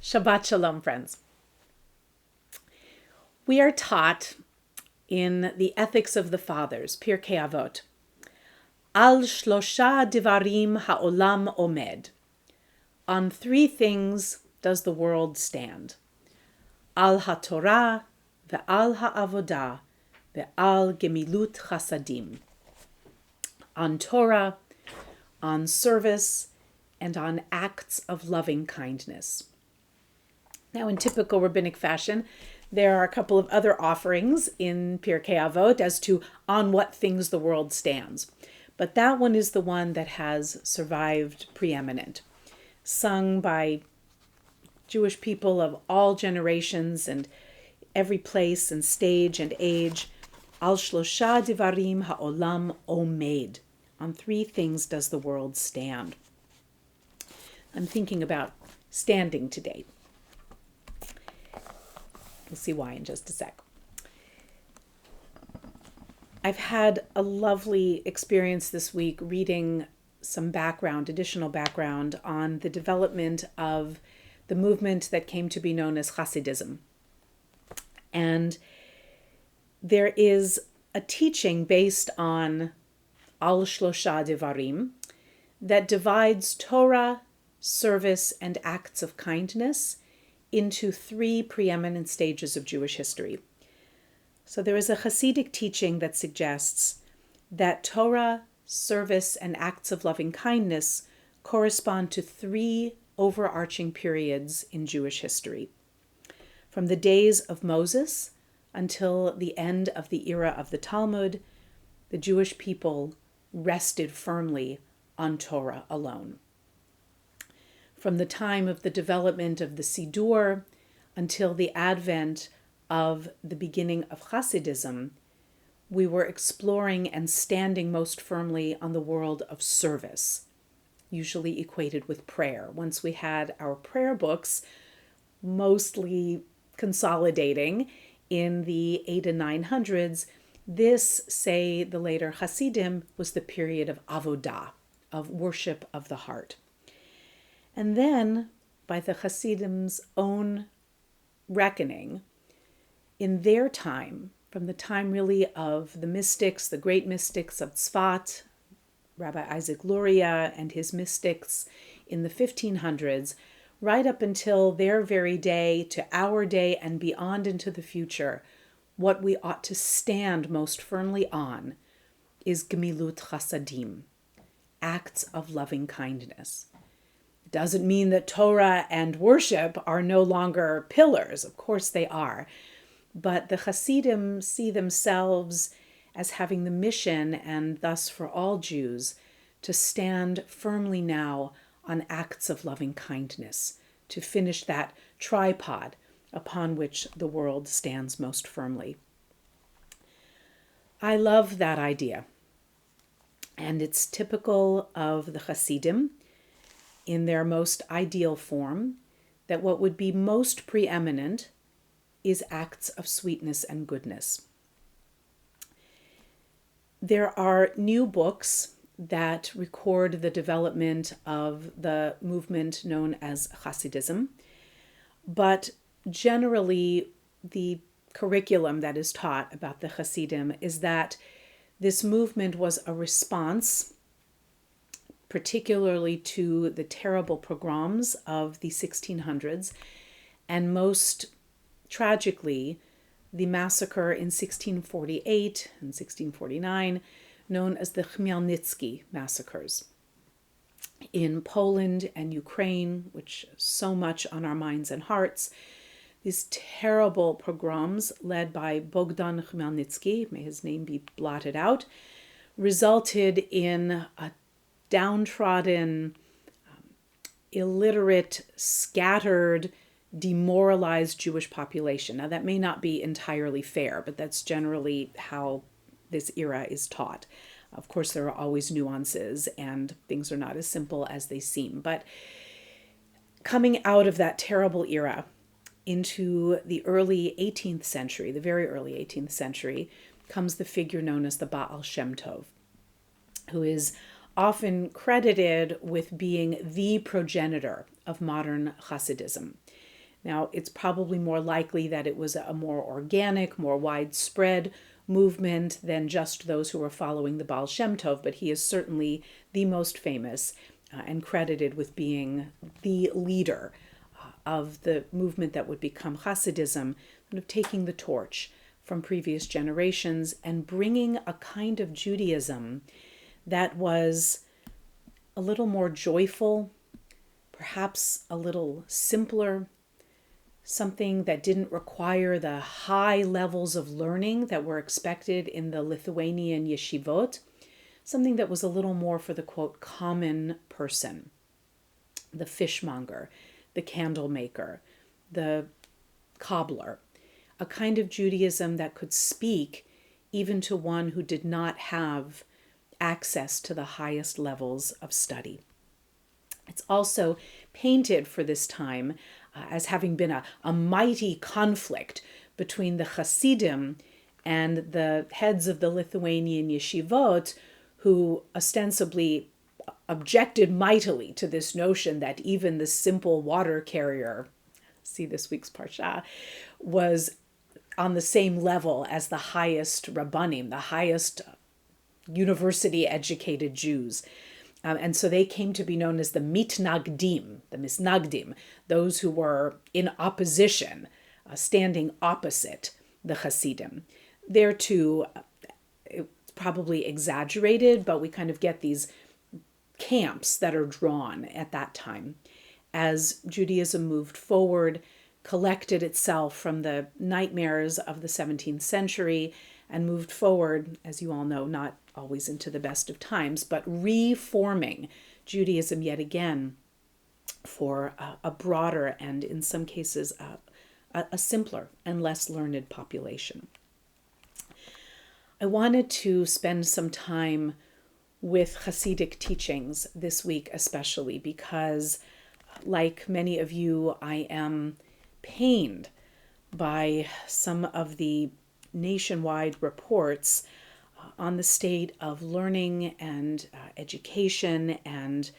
Shabbat Shalom, friends. We are taught in the Ethics of the Fathers, Pirkei Avot, Al Shlosha Divarim Ha'olam Omed. On three things does the world stand. Al HaTorah, Ve'al HaAvodah, Ve'al Gemilut Chasadim. On Torah, on service, and on acts of loving kindness. Now, in typical rabbinic fashion, there are a couple of other offerings in Pirkei Avot as to on what things the world stands. But that one is the one that has survived preeminent, sung by Jewish people of all generations and every place and stage and age. Al Shlosha Divarim Ha'olam Omed. On three things does the world stand. I'm thinking about standing today. We'll see why in just a sec. I've had a lovely experience this week reading some additional background on the development of the movement that came to be known as Hasidism. And there is a teaching based on Al Shlosha Devarim that divides Torah, service, and acts of kindness into three preeminent stages of Jewish history. So there is a Hasidic teaching that suggests that Torah, service, and acts of loving kindness correspond to three overarching periods in Jewish history. From the days of Moses until the end of the era of the Talmud, the Jewish people rested firmly on Torah alone. From the time of the development of the Siddur until the advent of the beginning of Hasidism, we were exploring and standing most firmly on the world of service, usually equated with prayer. Once we had our prayer books mostly consolidating in the 800s and 900s, this, say the later Hasidim, was the period of avodah, of worship of the heart. And then, by the Hasidim's own reckoning, in their time, from the time really of the mystics, the great mystics of Tzfat, Rabbi Isaac Luria and his mystics in the 1500s, right up until their very day, to our day and beyond into the future, what we ought to stand most firmly on is Gemilut Chasadim, acts of loving kindness. It doesn't mean that Torah and worship are no longer pillars. Of course they are. But the Hasidim see themselves as having the mission, and thus for all Jews, to stand firmly now on acts of loving kindness, to finish that tripod upon which the world stands most firmly. I love that idea. And it's typical of the Hasidim in their most ideal form, that what would be most preeminent is acts of sweetness and goodness. There are new books that record the development of the movement known as Hasidism, but generally the curriculum that is taught about the Hasidim is that this movement was a response particularly to the terrible pogroms of the 1600s, and most tragically, the massacre in 1648 and 1649, known as the Khmelnytsky massacres in Poland and Ukraine, which is so much on our minds and hearts. These terrible pogroms led by Bogdan Khmelnytsky, may his name be blotted out, resulted in a downtrodden, illiterate, scattered, demoralized Jewish population. Now, that may not be entirely fair, but that's generally how this era is taught. Of course, there are always nuances, and things are not as simple as they seem. But coming out of that terrible era into the early 18th century, the very early 18th century, comes the figure known as the Baal Shem Tov, who is often credited with being the progenitor of modern Hasidism. Now, it's probably more likely that it was a more organic, more widespread movement than just those who were following the Baal Shem Tov, but he is certainly the most famous and credited with being the leader of the movement that would become Hasidism, kind of taking the torch from previous generations and bringing a kind of Judaism that was a little more joyful, perhaps a little simpler, something that didn't require the high levels of learning that were expected in the Lithuanian yeshivot, something that was a little more for the, quote, common person, the fishmonger, the candle maker, the cobbler, a kind of Judaism that could speak even to one who did not have access to the highest levels of study. It's also painted for this time as having been a mighty conflict between the Hasidim and the heads of the Lithuanian yeshivot, who ostensibly objected mightily to this notion that even the simple water carrier, see this week's Parsha, was on the same level as the highest Rabbanim, the highest university-educated Jews. And so they came to be known as the Misnagdim, those who were in opposition, standing opposite the Hasidim. There too, it's probably exaggerated, but we kind of get these camps that are drawn at that time as Judaism moved forward, collected itself from the nightmares of the 17th century, and moved forward, as you all know, not always into the best of times, but reforming Judaism yet again for a broader and, in some cases, a simpler and less learned population. I wanted to spend some time with Hasidic teachings this week, especially because, like many of you, I am pained by some of the nationwide reports on the state of learning and education and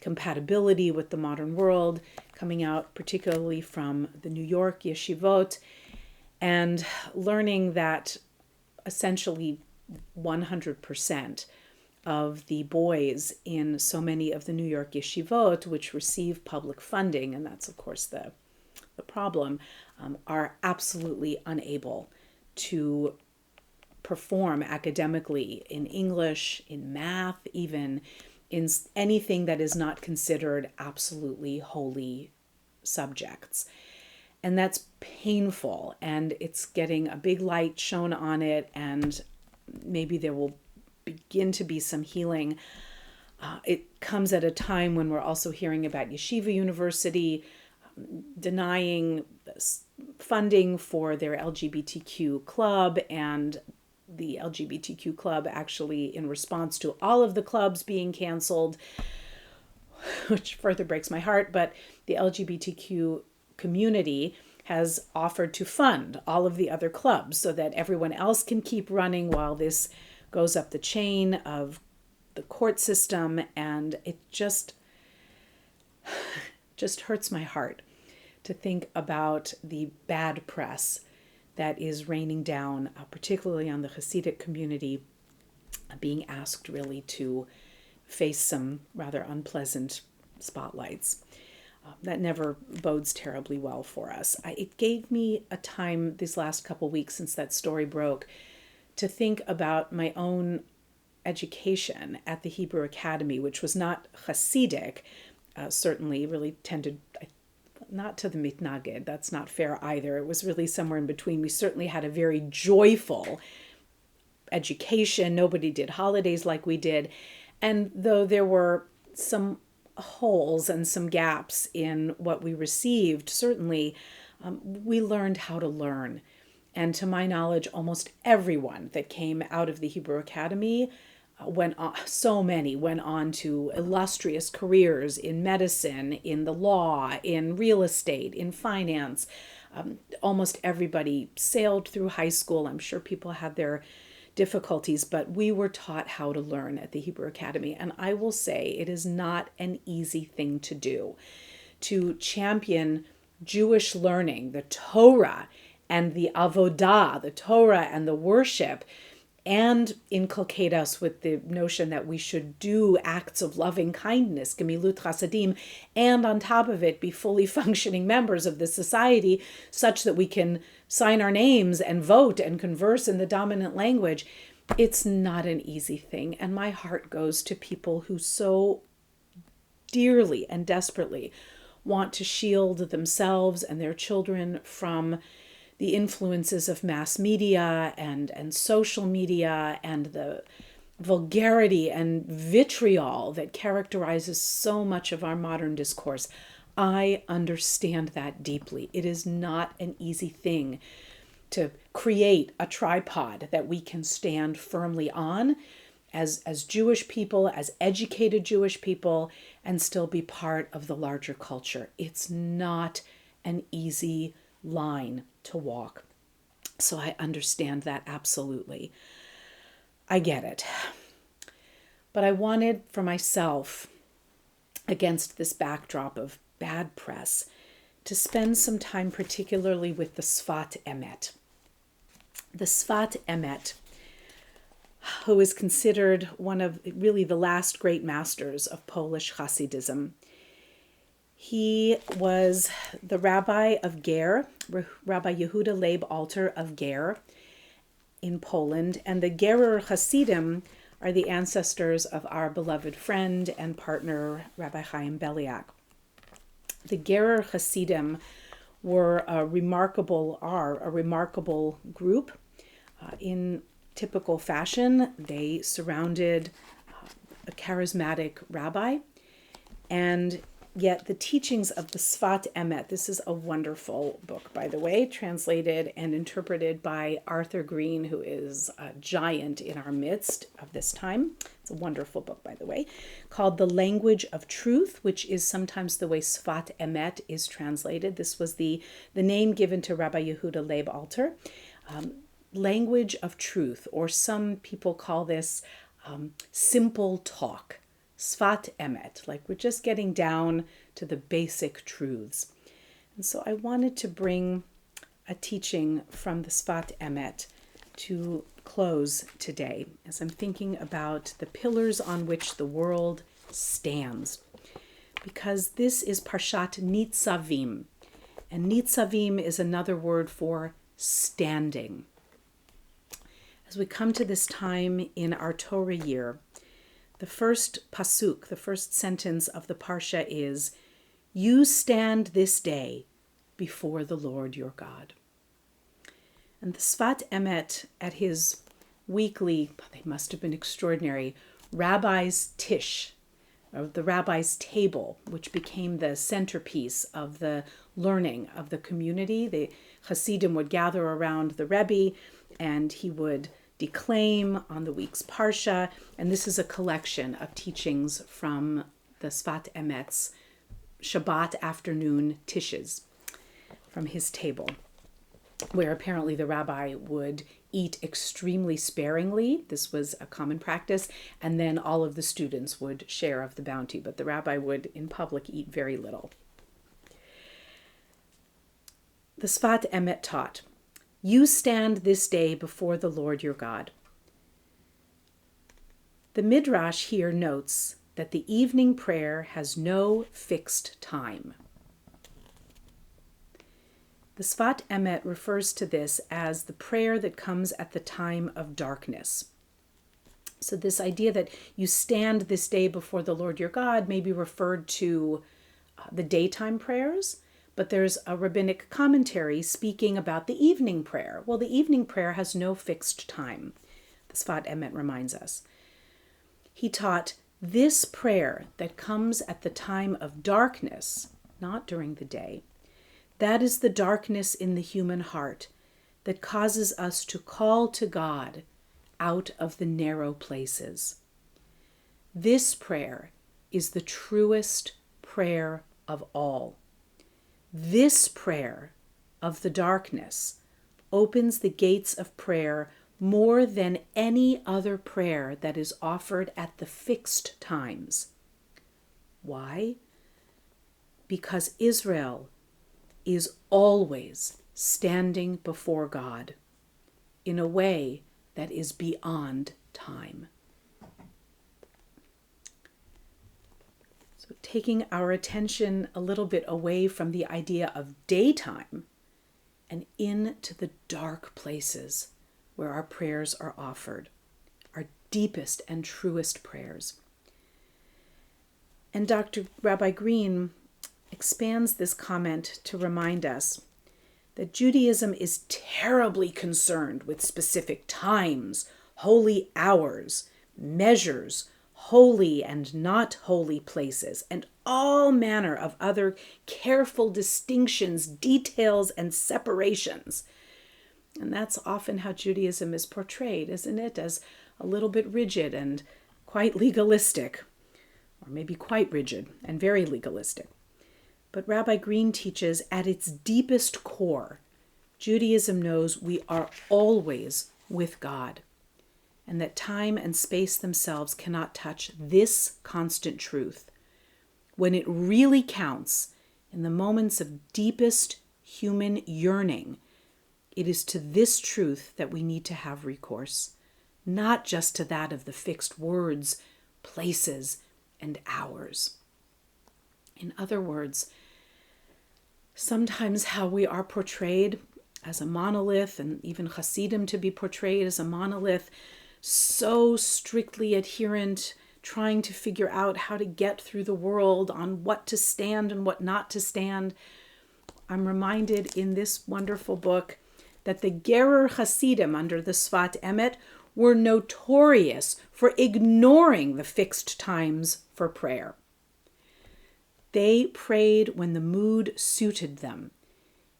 compatibility with the modern world, coming out particularly from the New York yeshivot, and learning that essentially 100% of the boys in so many of the New York yeshivot, which receive public funding, and that's of course the problem, are absolutely unable to perform academically in English, in math, even in anything that is not considered absolutely holy subjects. And that's painful, and it's getting a big light shown on it, and maybe there will begin to be some healing. It comes at a time when we're also hearing about Yeshiva University denying funding for their LGBTQ club, and the LGBTQ club actually, in response to all of the clubs being canceled, which further breaks my heart, but the LGBTQ community has offered to fund all of the other clubs so that everyone else can keep running while this goes up the chain of the court system. And it just hurts my heart to think about the bad press that is raining down, particularly on the Hasidic community, being asked really to face some rather unpleasant spotlights. That never bodes terribly well for us. It gave me a time these last couple weeks since that story broke to think about my own education at the Hebrew Academy, which was not Hasidic, certainly really tended not to the mitnaged. That's not fair either. It was really somewhere in between. We certainly had a very joyful education. Nobody did holidays like we did. And though there were some holes and some gaps in what we received, certainly we learned how to learn. And to my knowledge, almost everyone that came out of the Hebrew Academy went on to illustrious careers in medicine, in the law, in real estate, in finance. Almost everybody sailed through high school. I'm sure people had their difficulties, but we were taught how to learn at the Hebrew Academy. And I will say it is not an easy thing to do, to champion Jewish learning, the Torah and the avodah, the Torah and the worship, and inculcate us with the notion that we should do acts of loving kindness, gemilut chasadim, and on top of it be fully functioning members of the society such that we can sign our names and vote and converse in the dominant language. It's not an easy thing, and my heart goes to people who so dearly and desperately want to shield themselves and their children from the influences of mass media and social media and the vulgarity and vitriol that characterizes so much of our modern discourse. I understand that deeply. It is not an easy thing to create a tripod that we can stand firmly on as Jewish people, as educated Jewish people, and still be part of the larger culture. It's not an easy line to walk. So I understand that absolutely. I get it. But I wanted for myself, against this backdrop of bad press, to spend some time particularly with the Sfat Emet. The Sfat Emet, who is considered one of really the last great masters of Polish Hasidism. He was the rabbi of Ger, Rabbi Yehuda Leib Alter of Ger in Poland, and the Gerer Hasidim are the ancestors of our beloved friend and partner, Rabbi Chaim Beliak. The Gerer Hasidim were a remarkable group. In typical fashion, they surrounded a charismatic rabbi, and yet the teachings of the Sfat Emet, this is a wonderful book, by the way, translated and interpreted by Arthur Green, who is a giant in our midst of this time. It's a wonderful book, by the way, called The Language of Truth, which is sometimes the way Sfat Emet is translated. This was the name given to Rabbi Yehuda Leib Alter. Language of Truth, or some people call this simple talk. Sfat Emet, like we're just getting down to the basic truths. And so I wanted to bring a teaching from the Sfat Emet to close today as I'm thinking about the pillars on which the world stands. Because this is Parshat Nitzavim, and Nitzavim is another word for standing. As we come to this time in our Torah year, the first pasuk, the first sentence of the Parsha is, "You stand this day before the Lord your God." And the Sfat Emet at his weekly, they must have been extraordinary, Rabbi's Tish, or the Rabbi's table, which became the centerpiece of the learning of the community. The Hasidim would gather around the Rebbe and he would declaim on the week's Parsha, and this is a collection of teachings from the Sfat Emet's Shabbat afternoon tishes from his table, where apparently the rabbi would eat extremely sparingly. This was a common practice, and then all of the students would share of the bounty, but the rabbi would in public eat very little. The Sfat Emet taught, "You stand this day before the Lord your God." The Midrash here notes that the evening prayer has no fixed time. The Sfat Emet refers to this as the prayer that comes at the time of darkness. So this idea that you stand this day before the Lord your God may be referred to the daytime prayers, but there's a rabbinic commentary speaking about the evening prayer. Well, the evening prayer has no fixed time, the Sfat Emet reminds us. He taught this prayer that comes at the time of darkness, not during the day. That is the darkness in the human heart that causes us to call to God out of the narrow places. This prayer is the truest prayer of all. This prayer of the darkness opens the gates of prayer more than any other prayer that is offered at the fixed times. Why? Because Israel is always standing before God in a way that is beyond time. So taking our attention a little bit away from the idea of daytime and into the dark places where our prayers are offered, our deepest and truest prayers. And Dr. Rabbi Green expands this comment to remind us that Judaism is terribly concerned with specific times, holy hours, measures, holy and not holy places, and all manner of other careful distinctions, details, and separations. And that's often how Judaism is portrayed, isn't it? As a little bit rigid and quite legalistic, or maybe quite rigid and very legalistic. But Rabbi Green teaches at its deepest core, Judaism knows we are always with God, and that time and space themselves cannot touch this constant truth. When it really counts, in the moments of deepest human yearning, it is to this truth that we need to have recourse, not just to that of the fixed words, places, and hours. In other words, sometimes how we are portrayed as a monolith, and even Hasidim to be portrayed as a monolith, so strictly adherent, trying to figure out how to get through the world, on what to stand and what not to stand. I'm reminded in this wonderful book that the Gerer Hasidim under the Sfat Emet were notorious for ignoring the fixed times for prayer. They prayed when the mood suited them.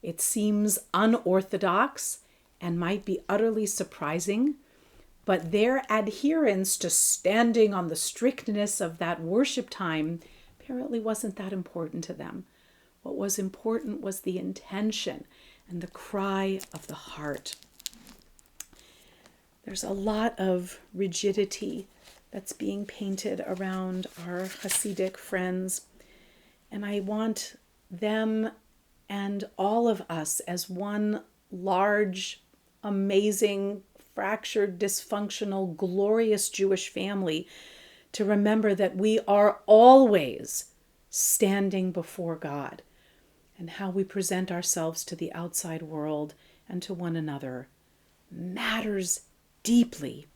It seems unorthodox and might be utterly surprising, but their adherence to standing on the strictness of that worship time apparently wasn't that important to them. What was important was the intention and the cry of the heart. There's a lot of rigidity that's being painted around our Hasidic friends, and I want them and all of us as one large, amazing, fractured, dysfunctional, glorious Jewish family to remember that we are always standing before God, and how we present ourselves to the outside world and to one another matters deeply.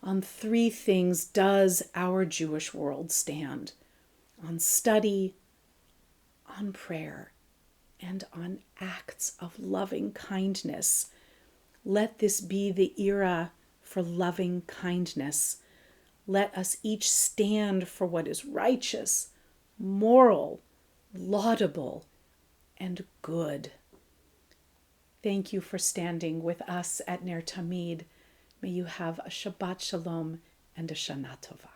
On three things does our Jewish world stand: on study, on prayer, and on acts of loving kindness. Let this be the era for loving kindness. Let us each stand for what is righteous, moral, laudable, and good. Thank you for standing with us at Ner Tamid. May you have a Shabbat Shalom and a Shana Tova.